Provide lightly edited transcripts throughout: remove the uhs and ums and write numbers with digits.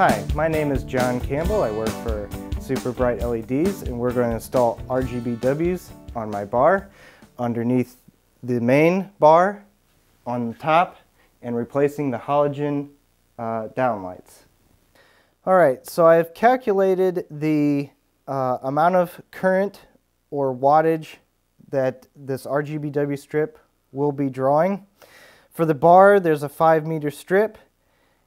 Hi, my name is John Campbell. I work for Super Bright LEDs, and we're going to install RGBWs on my bar underneath the main bar on the top and replacing the halogen downlights. Alright, so I've calculated the amount of current or wattage that this RGBW strip will be drawing. For the bar, there's a 5-meter strip.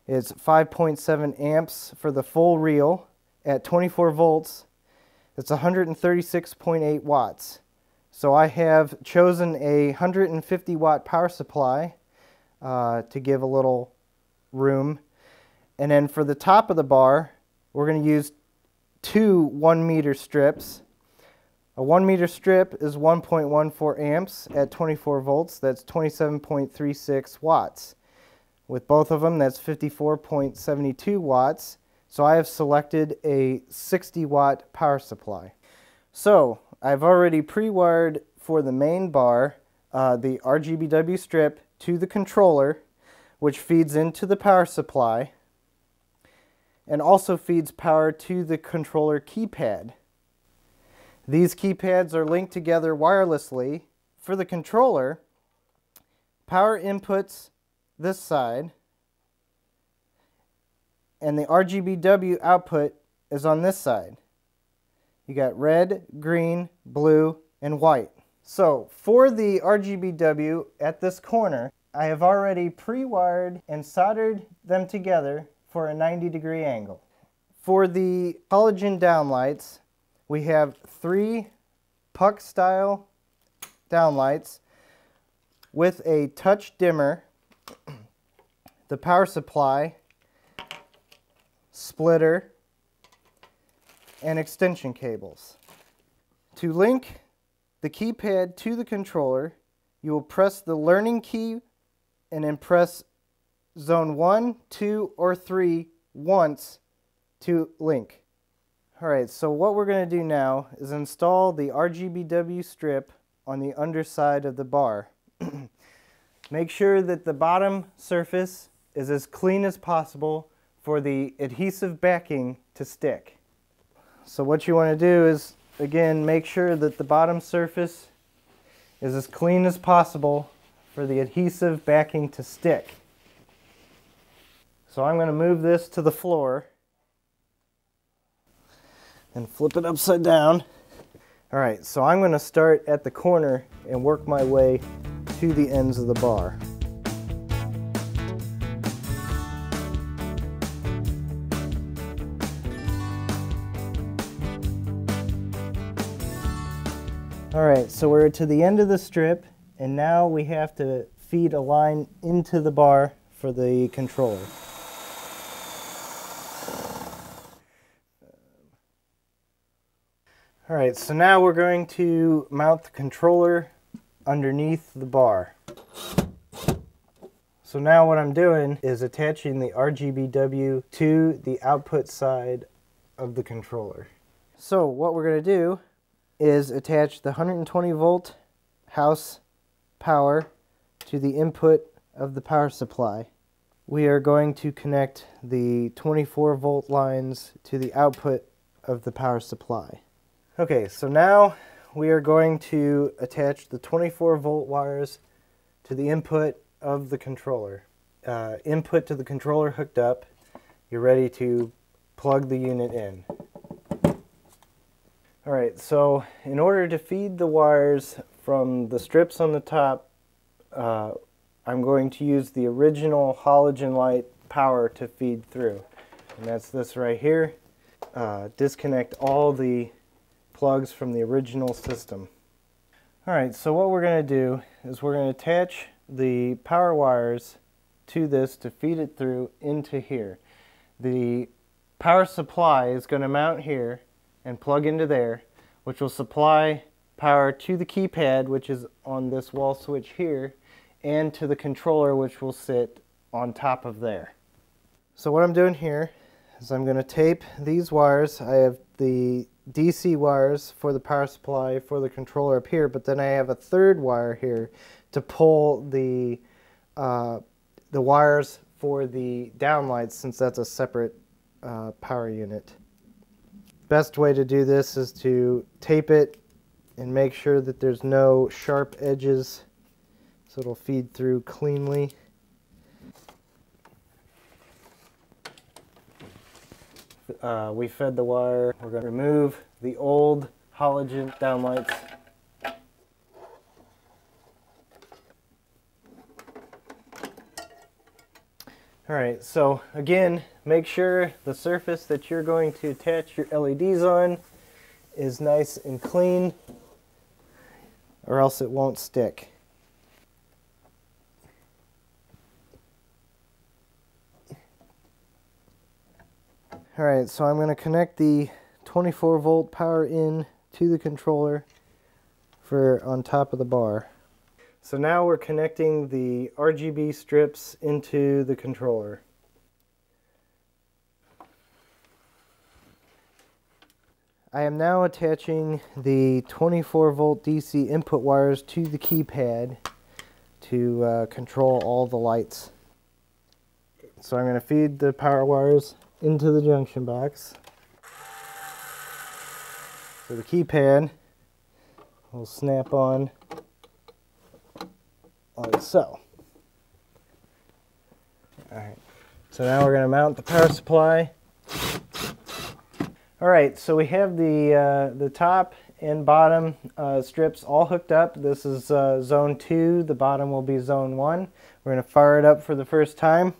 It's 5.7 amps for the full reel at 24 volts. It's 136.8 watts. So I have chosen a 150 watt power supply to give a little room. And then for the top of the bar, we're going to use two 1-meter strips. A 1-meter strip is 1.14 amps at 24 volts. That's 27.36 watts. With both of them, that's 54.72 watts. So I have selected a 60 watt power supply. So I've already pre-wired for the main bar the RGBW strip to the controller, which feeds into the power supply and also feeds power to the controller keypad. These keypads are linked together wirelessly. For the controller, power inputs this side, and the RGBW output is on this side. You got red, green, blue, and white. So for the RGBW at this corner, I have already pre-wired and soldered them together for a 90-degree angle. For the halogen downlights, we have 3 puck-style downlights with a touch dimmer, the power supply, splitter, and extension cables. To link the keypad to the controller, you will press the learning key and then press zone 1, 2, or 3 once to link. Alright, so what we're going to do now is install the RGBW strip on the underside of the bar. Make sure that the bottom surface is as clean as possible for the adhesive backing to stick. So what you want to do is, again, make sure that the bottom surface is as clean as possible for the adhesive backing to stick. So I'm going to move this to the floor and flip it upside down. Alright, so I'm going to start at the corner and work my way to the ends of the bar. Alright, so we're to the end of the strip, and now we have to feed a line into the bar for the controller. Alright, so now we're going to mount the controller underneath the bar. So now what I'm doing is attaching the RGBW to the output side of the controller. So what we're going to do is attach the 120 volt house power to the input of the power supply. We are going to connect the 24 volt lines to the output of the power supply. Okay, so now we are going to attach the 24 volt wires to the input of the controller. Input to the controller hooked up. You're ready to plug the unit in. Alright, so in order to feed the wires from the strips on the top, I'm going to use the original halogen light power to feed through. And that's this right here. Disconnect all the plugs from the original system. Alright, so what we're going to do is we're going to attach the power wires to this to feed it through into here. The power supply is going to mount here and plug into there, which will supply power to the keypad, which is on this wall switch here, and to the controller, which will sit on top of there. So what I'm doing here is I'm going to tape these wires. I have the DC wires for the power supply for the controller up here, but then I have a third wire here to pull the wires for the downlights, since that's a separate power unit. Best way to do this is to tape it and make sure that there's no sharp edges so it'll feed through cleanly. We fed the wire. We're going to remove the old halogen downlights. Alright, so again, make sure the surface that you're going to attach your LEDs on is nice and clean, or else it won't stick. Alright, so I'm going to connect the 24 volt power in to the controller for on top of the bar. So now we're connecting the RGB strips into the controller. I am now attaching the 24 volt DC input wires to the keypad to control all the lights. So I'm going to feed the power wires into the junction box. So the keypad will snap on like so. Alright, so now we're going to mount the power supply. Alright, so we have the top and bottom strips all hooked up. This is zone 2, the bottom will be zone 1. We're going to fire it up for the first time.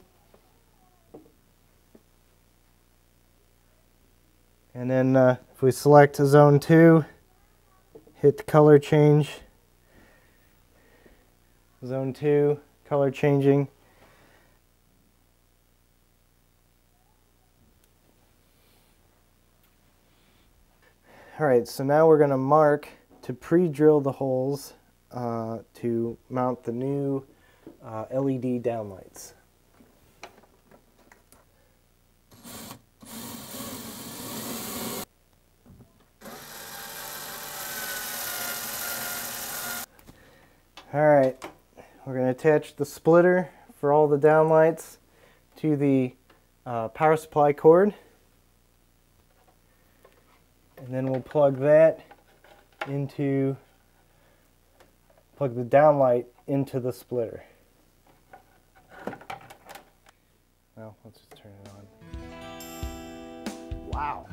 And then if we select zone 2, hit the color change. Zone 2, color changing. Alright, so now we're going to mark to pre-drill the holes to mount the new LED downlights. Alright, we're going to attach the splitter for all the downlights to the power supply cord. And then we'll plug the downlight into the splitter. Well, let's just turn it on. Wow.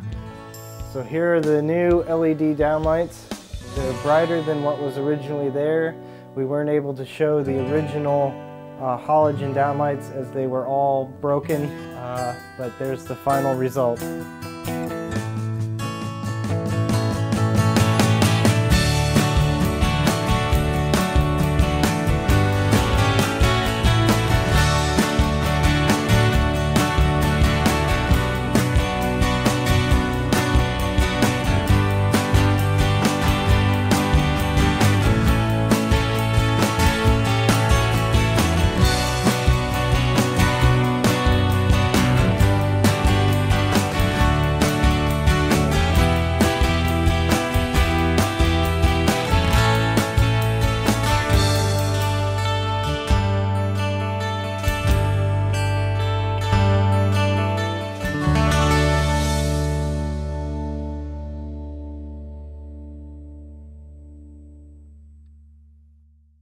So here are the new LED downlights. They're brighter than what was originally there. We weren't able to show the original halogen downlights as they were all broken, but there's the final result.